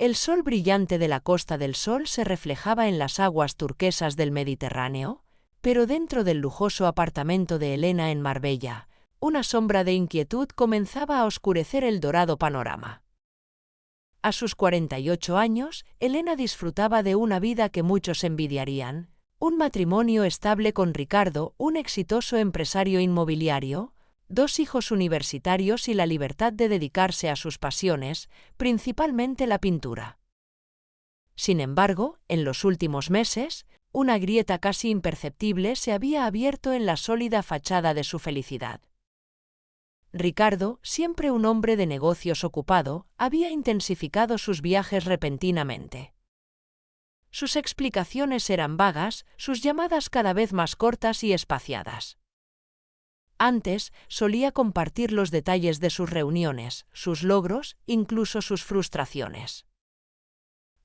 El sol brillante de la Costa del Sol se reflejaba en las aguas turquesas del Mediterráneo, pero dentro del lujoso apartamento de Elena en Marbella, una sombra de inquietud comenzaba a oscurecer el dorado panorama. A sus 48 años, Elena disfrutaba de una vida que muchos envidiarían: un matrimonio estable con Ricardo, un exitoso empresario inmobiliario, 2 hijos universitarios y la libertad de dedicarse a sus pasiones, principalmente la pintura. Sin embargo, en los últimos meses, una grieta casi imperceptible se había abierto en la sólida fachada de su felicidad. Ricardo, siempre un hombre de negocios ocupado, había intensificado sus viajes repentinamente. Sus explicaciones eran vagas, sus llamadas cada vez más cortas y espaciadas. Antes, solía compartir los detalles de sus reuniones, sus logros, incluso sus frustraciones.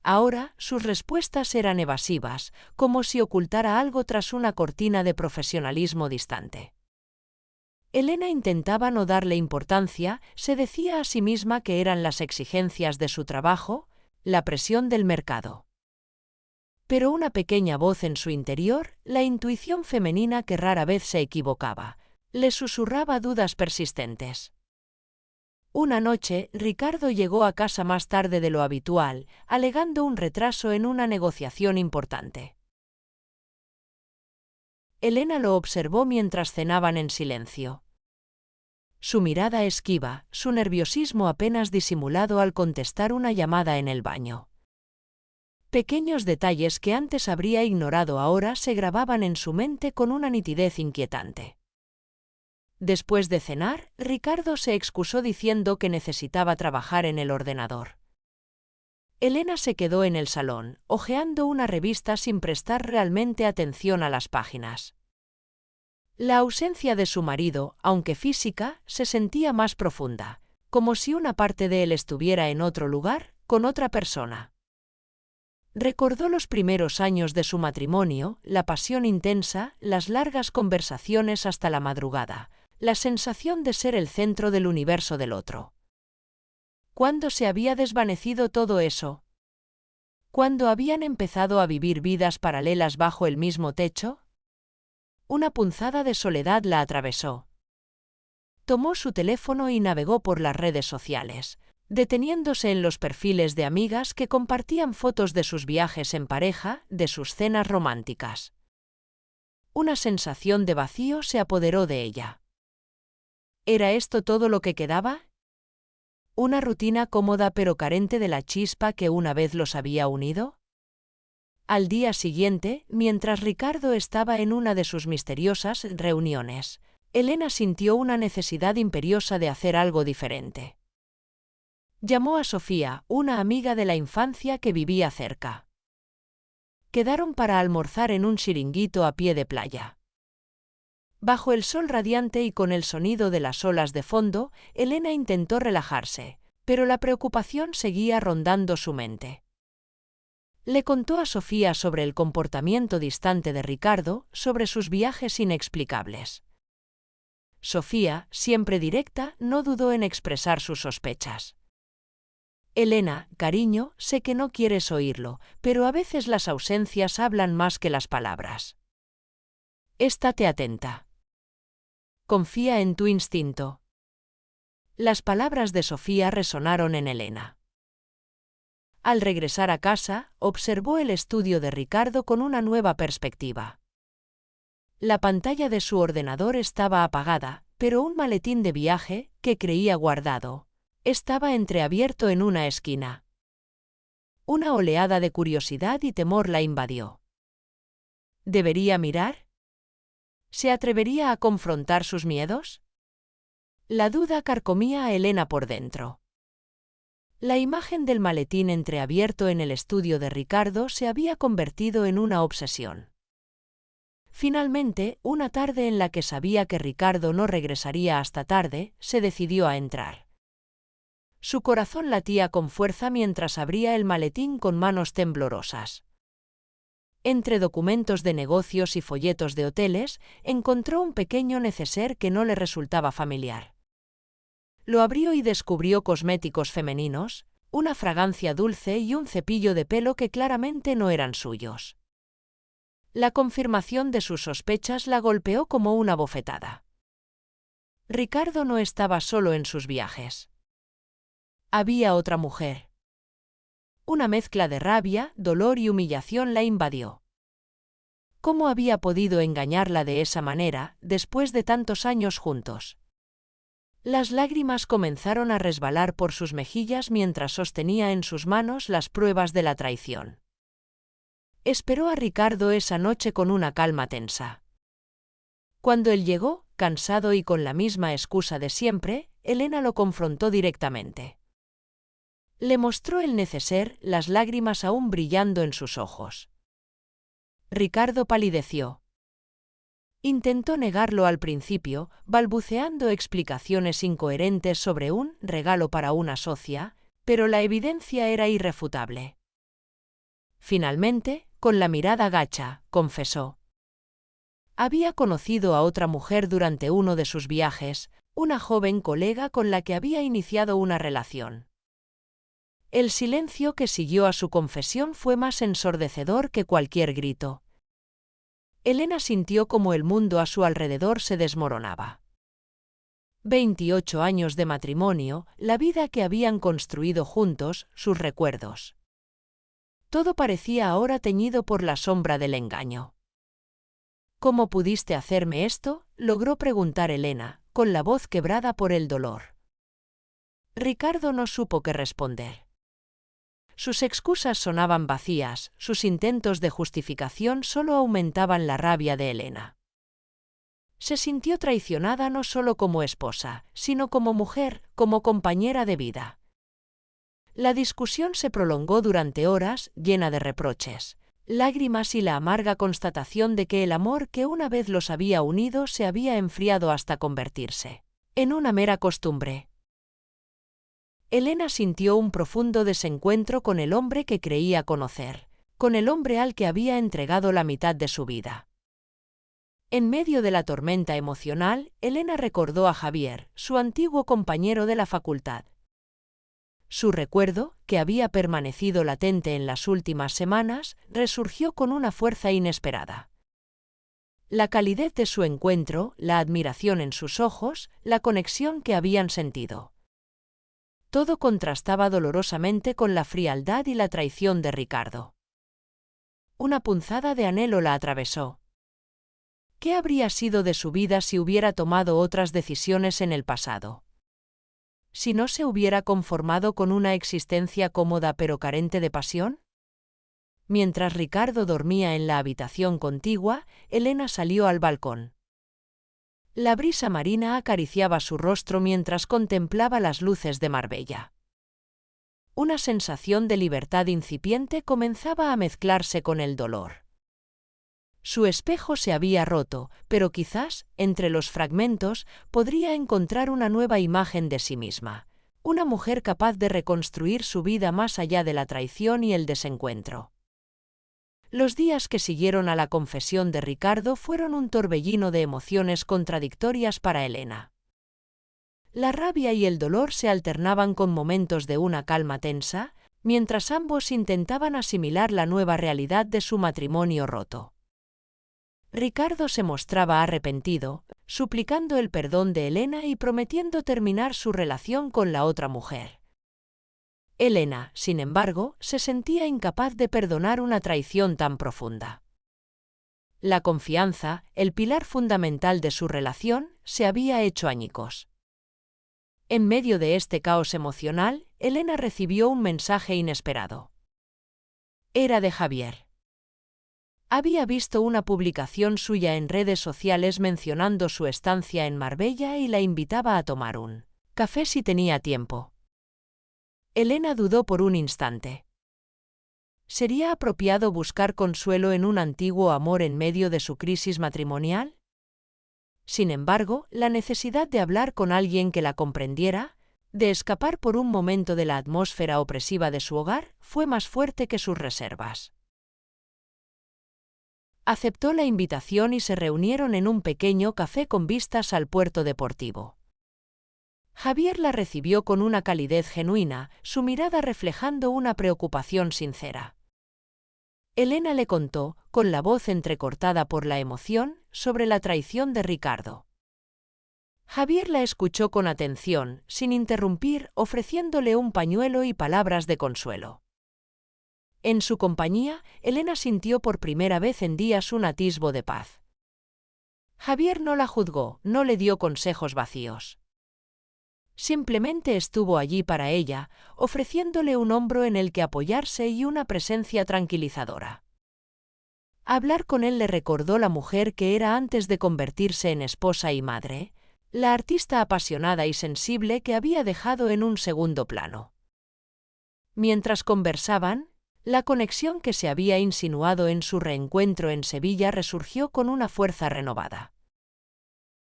Ahora, sus respuestas eran evasivas, como si ocultara algo tras una cortina de profesionalismo distante. Elena intentaba no darle importancia, se decía a sí misma que eran las exigencias de su trabajo, la presión del mercado. Pero una pequeña voz en su interior, la intuición femenina que rara vez se equivocaba, le susurraba dudas persistentes. Una noche, Ricardo llegó a casa más tarde de lo habitual, alegando un retraso en una negociación importante. Elena lo observó mientras cenaban en silencio. Su mirada esquiva, su nerviosismo apenas disimulado al contestar una llamada en el baño. Pequeños detalles que antes habría ignorado ahora se grababan en su mente con una nitidez inquietante. Después de cenar, Ricardo se excusó diciendo que necesitaba trabajar en el ordenador. Elena se quedó en el salón, hojeando una revista sin prestar realmente atención a las páginas. La ausencia de su marido, aunque física, se sentía más profunda, como si una parte de él estuviera en otro lugar, con otra persona. Recordó los primeros años de su matrimonio, la pasión intensa, las largas conversaciones hasta la madrugada, la sensación de ser el centro del universo del otro. ¿Cuándo se había desvanecido todo eso? ¿Cuándo habían empezado a vivir vidas paralelas bajo el mismo techo? Una punzada de soledad la atravesó. Tomó su teléfono y navegó por las redes sociales, deteniéndose en los perfiles de amigas que compartían fotos de sus viajes en pareja, de sus cenas románticas. Una sensación de vacío se apoderó de ella. ¿Era esto todo lo que quedaba? ¿Una rutina cómoda pero carente de la chispa que una vez los había unido? Al día siguiente, mientras Ricardo estaba en una de sus misteriosas reuniones, Elena sintió una necesidad imperiosa de hacer algo diferente. Llamó a Sofía, una amiga de la infancia que vivía cerca. Quedaron para almorzar en un chiringuito a pie de playa. Bajo el sol radiante y con el sonido de las olas de fondo, Elena intentó relajarse, pero la preocupación seguía rondando su mente. Le contó a Sofía sobre el comportamiento distante de Ricardo, sobre sus viajes inexplicables. Sofía, siempre directa, no dudó en expresar sus sospechas. Elena, cariño, sé que no quieres oírlo, pero a veces las ausencias hablan más que las palabras. Estate atenta. Confía en tu instinto. Las palabras de Sofía resonaron en Elena. Al regresar a casa, observó el estudio de Ricardo con una nueva perspectiva. La pantalla de su ordenador estaba apagada, pero un maletín de viaje, que creía guardado, estaba entreabierto en una esquina. Una oleada de curiosidad y temor la invadió. ¿Debería mirar? ¿Se atrevería a confrontar sus miedos? La duda carcomía a Elena por dentro. La imagen del maletín entreabierto en el estudio de Ricardo se había convertido en una obsesión. Finalmente, una tarde en la que sabía que Ricardo no regresaría hasta tarde, se decidió a entrar. Su corazón latía con fuerza mientras abría el maletín con manos temblorosas. Entre documentos de negocios y folletos de hoteles, encontró un pequeño neceser que no le resultaba familiar. Lo abrió y descubrió cosméticos femeninos, una fragancia dulce y un cepillo de pelo que claramente no eran suyos. La confirmación de sus sospechas la golpeó como una bofetada. Ricardo no estaba solo en sus viajes. Había otra mujer. Una mezcla de rabia, dolor y humillación la invadió. ¿Cómo había podido engañarla de esa manera, después de tantos años juntos? Las lágrimas comenzaron a resbalar por sus mejillas mientras sostenía en sus manos las pruebas de la traición. Esperó a Ricardo esa noche con una calma tensa. Cuando él llegó, cansado y con la misma excusa de siempre, Elena lo confrontó directamente. Le mostró el neceser, las lágrimas aún brillando en sus ojos. Ricardo palideció. Intentó negarlo al principio, balbuceando explicaciones incoherentes sobre un regalo para una socia, pero la evidencia era irrefutable. Finalmente, con la mirada gacha, confesó. Había conocido a otra mujer durante uno de sus viajes, una joven colega con la que había iniciado una relación. El silencio que siguió a su confesión fue más ensordecedor que cualquier grito. Elena sintió como el mundo a su alrededor se desmoronaba. 28 años de matrimonio, la vida que habían construido juntos, sus recuerdos. Todo parecía ahora teñido por la sombra del engaño. ¿Cómo pudiste hacerme esto?, logró preguntar Elena, con la voz quebrada por el dolor. Ricardo no supo qué responder. Sus excusas sonaban vacías, sus intentos de justificación solo aumentaban la rabia de Elena. Se sintió traicionada no solo como esposa, sino como mujer, como compañera de vida. La discusión se prolongó durante horas, llena de reproches, lágrimas y la amarga constatación de que el amor que una vez los había unido se había enfriado hasta convertirse en una mera costumbre. Elena sintió un profundo desencuentro con el hombre que creía conocer, con el hombre al que había entregado la mitad de su vida. En medio de la tormenta emocional, Elena recordó a Javier, su antiguo compañero de la facultad. Su recuerdo, que había permanecido latente en las últimas semanas, resurgió con una fuerza inesperada. La calidez de su encuentro, la admiración en sus ojos, la conexión que habían sentido. Todo contrastaba dolorosamente con la frialdad y la traición de Ricardo. Una punzada de anhelo la atravesó. ¿Qué habría sido de su vida si hubiera tomado otras decisiones en el pasado? ¿Si no se hubiera conformado con una existencia cómoda pero carente de pasión? Mientras Ricardo dormía en la habitación contigua, Elena salió al balcón. La brisa marina acariciaba su rostro mientras contemplaba las luces de Marbella. Una sensación de libertad incipiente comenzaba a mezclarse con el dolor. Su espejo se había roto, pero quizás, entre los fragmentos, podría encontrar una nueva imagen de sí misma, una mujer capaz de reconstruir su vida más allá de la traición y el desencuentro. Los días que siguieron a la confesión de Ricardo fueron un torbellino de emociones contradictorias para Elena. La rabia y el dolor se alternaban con momentos de una calma tensa, mientras ambos intentaban asimilar la nueva realidad de su matrimonio roto. Ricardo se mostraba arrepentido, suplicando el perdón de Elena y prometiendo terminar su relación con la otra mujer. Elena, sin embargo, se sentía incapaz de perdonar una traición tan profunda. La confianza, el pilar fundamental de su relación, se había hecho añicos. En medio de este caos emocional, Elena recibió un mensaje inesperado. Era de Javier. Había visto una publicación suya en redes sociales mencionando su estancia en Marbella y la invitaba a tomar un café si tenía tiempo. Elena dudó por un instante. ¿Sería apropiado buscar consuelo en un antiguo amor en medio de su crisis matrimonial? Sin embargo, la necesidad de hablar con alguien que la comprendiera, de escapar por un momento de la atmósfera opresiva de su hogar, fue más fuerte que sus reservas. Aceptó la invitación y se reunieron en un pequeño café con vistas al puerto deportivo. Javier la recibió con una calidez genuina, su mirada reflejando una preocupación sincera. Elena le contó, con la voz entrecortada por la emoción, sobre la traición de Ricardo. Javier la escuchó con atención, sin interrumpir, ofreciéndole un pañuelo y palabras de consuelo. En su compañía, Elena sintió por primera vez en días un atisbo de paz. Javier no la juzgó, no le dio consejos vacíos. Simplemente estuvo allí para ella, ofreciéndole un hombro en el que apoyarse y una presencia tranquilizadora. Hablar con él le recordó la mujer que era antes de convertirse en esposa y madre, la artista apasionada y sensible que había dejado en un segundo plano. Mientras conversaban, la conexión que se había insinuado en su reencuentro en Sevilla resurgió con una fuerza renovada.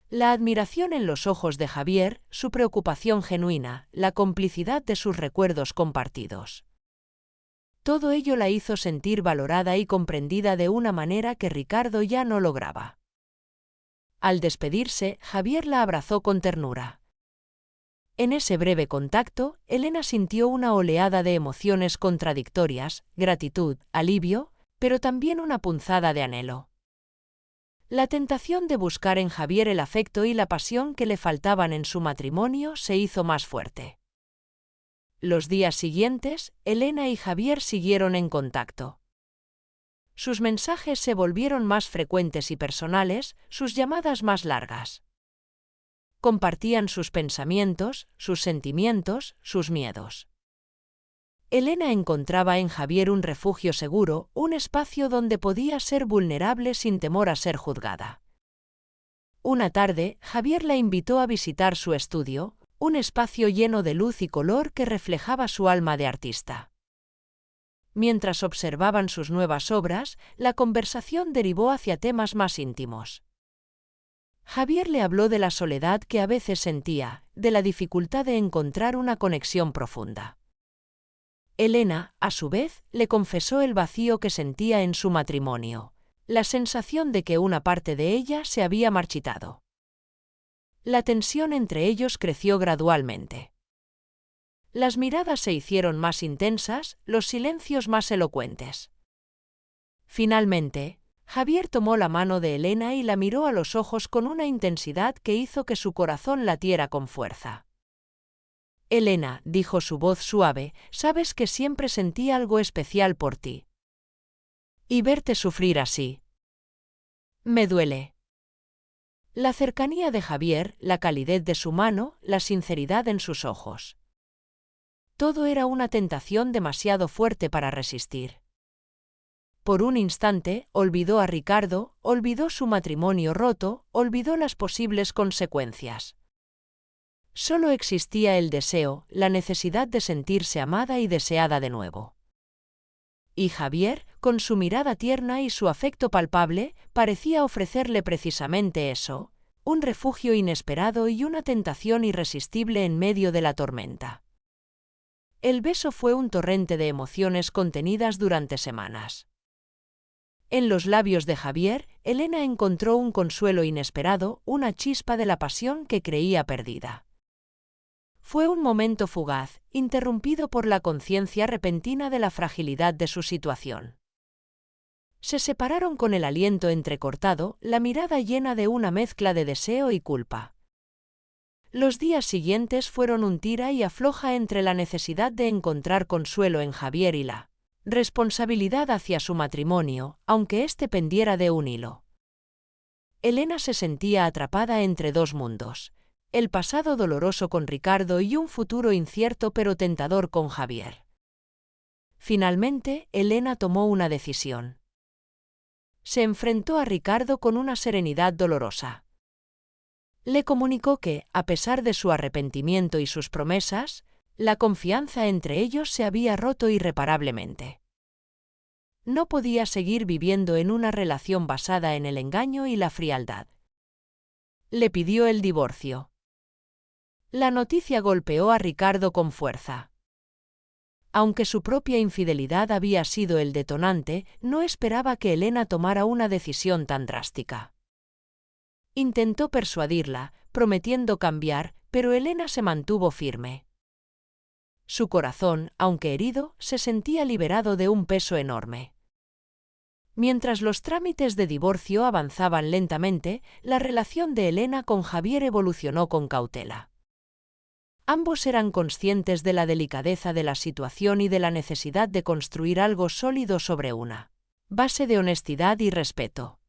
La admiración en los ojos de Javier, su preocupación genuina, la complicidad de sus recuerdos compartidos. Todo ello la hizo sentir valorada y comprendida de una manera que Ricardo ya no lograba. Al despedirse, Javier la abrazó con ternura. En ese breve contacto, Elena sintió una oleada de emociones contradictorias, gratitud, alivio, pero también una punzada de anhelo. La tentación de buscar en Javier el afecto y la pasión que le faltaban en su matrimonio se hizo más fuerte. Los días siguientes, Elena y Javier siguieron en contacto. Sus mensajes se volvieron más frecuentes y personales, sus llamadas más largas. Compartían sus pensamientos, sus sentimientos, sus miedos. Elena encontraba en Javier un refugio seguro, un espacio donde podía ser vulnerable sin temor a ser juzgada. Una tarde, Javier la invitó a visitar su estudio, un espacio lleno de luz y color que reflejaba su alma de artista. Mientras observaban sus nuevas obras, la conversación derivó hacia temas más íntimos. Javier le habló de la soledad que a veces sentía, de la dificultad de encontrar una conexión profunda. Elena, a su vez, le confesó el vacío que sentía en su matrimonio, la sensación de que una parte de ella se había marchitado. La tensión entre ellos creció gradualmente. Las miradas se hicieron más intensas, los silencios más elocuentes. Finalmente, Javier tomó la mano de Elena y la miró a los ojos con una intensidad que hizo que su corazón latiera con fuerza. Elena, dijo su voz suave, sabes que siempre sentí algo especial por ti. Y verte sufrir así. Me duele. La cercanía de Javier, la calidez de su mano, la sinceridad en sus ojos. Todo era una tentación demasiado fuerte para resistir. Por un instante, olvidó a Ricardo, olvidó su matrimonio roto, olvidó las posibles consecuencias. Solo existía el deseo, la necesidad de sentirse amada y deseada de nuevo. Y Javier, con su mirada tierna y su afecto palpable, parecía ofrecerle precisamente eso, un refugio inesperado y una tentación irresistible en medio de la tormenta. El beso fue un torrente de emociones contenidas durante semanas. En los labios de Javier, Elena encontró un consuelo inesperado, una chispa de la pasión que creía perdida. Fue un momento fugaz, interrumpido por la conciencia repentina de la fragilidad de su situación. Se separaron con el aliento entrecortado, la mirada llena de una mezcla de deseo y culpa. Los días siguientes fueron un tira y afloja entre la necesidad de encontrar consuelo en Javier y la responsabilidad hacia su matrimonio, aunque éste pendiera de un hilo. Elena se sentía atrapada entre dos mundos. El pasado doloroso con Ricardo y un futuro incierto pero tentador con Javier. Finalmente, Elena tomó una decisión. Se enfrentó a Ricardo con una serenidad dolorosa. Le comunicó que, a pesar de su arrepentimiento y sus promesas, la confianza entre ellos se había roto irreparablemente. No podía seguir viviendo en una relación basada en el engaño y la frialdad. Le pidió el divorcio. La noticia golpeó a Ricardo con fuerza. Aunque su propia infidelidad había sido el detonante, no esperaba que Elena tomara una decisión tan drástica. Intentó persuadirla, prometiendo cambiar, pero Elena se mantuvo firme. Su corazón, aunque herido, se sentía liberado de un peso enorme. Mientras los trámites de divorcio avanzaban lentamente, la relación de Elena con Javier evolucionó con cautela. Ambos eran conscientes de la delicadeza de la situación y de la necesidad de construir algo sólido sobre una base de honestidad y respeto.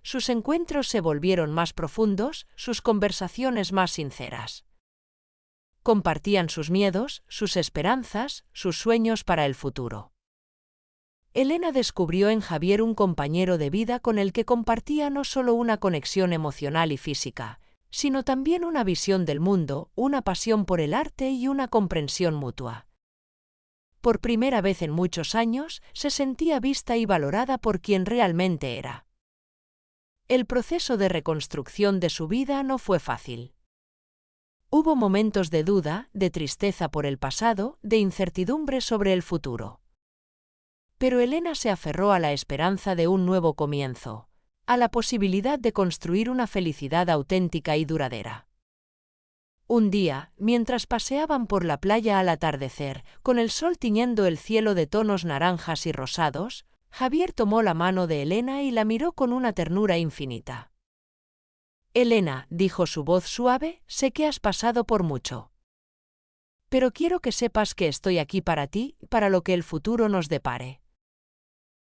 Sus encuentros se volvieron más profundos, sus conversaciones más sinceras. Compartían sus miedos, sus esperanzas, sus sueños para el futuro. Elena descubrió en Javier un compañero de vida con el que compartía no solo una conexión emocional y física, sino también una visión del mundo, una pasión por el arte y una comprensión mutua. Por primera vez en muchos años, se sentía vista y valorada por quien realmente era. El proceso de reconstrucción de su vida no fue fácil. Hubo momentos de duda, de tristeza por el pasado, de incertidumbre sobre el futuro. Pero Elena se aferró a la esperanza de un nuevo comienzo, a la posibilidad de construir una felicidad auténtica y duradera. Un día, mientras paseaban por la playa al atardecer, con el sol tiñendo el cielo de tonos naranjas y rosados, Javier tomó la mano de Elena y la miró con una ternura infinita. «Elena», dijo su voz suave, «sé que has pasado por mucho. Pero quiero que sepas que estoy aquí para ti, para lo que el futuro nos depare».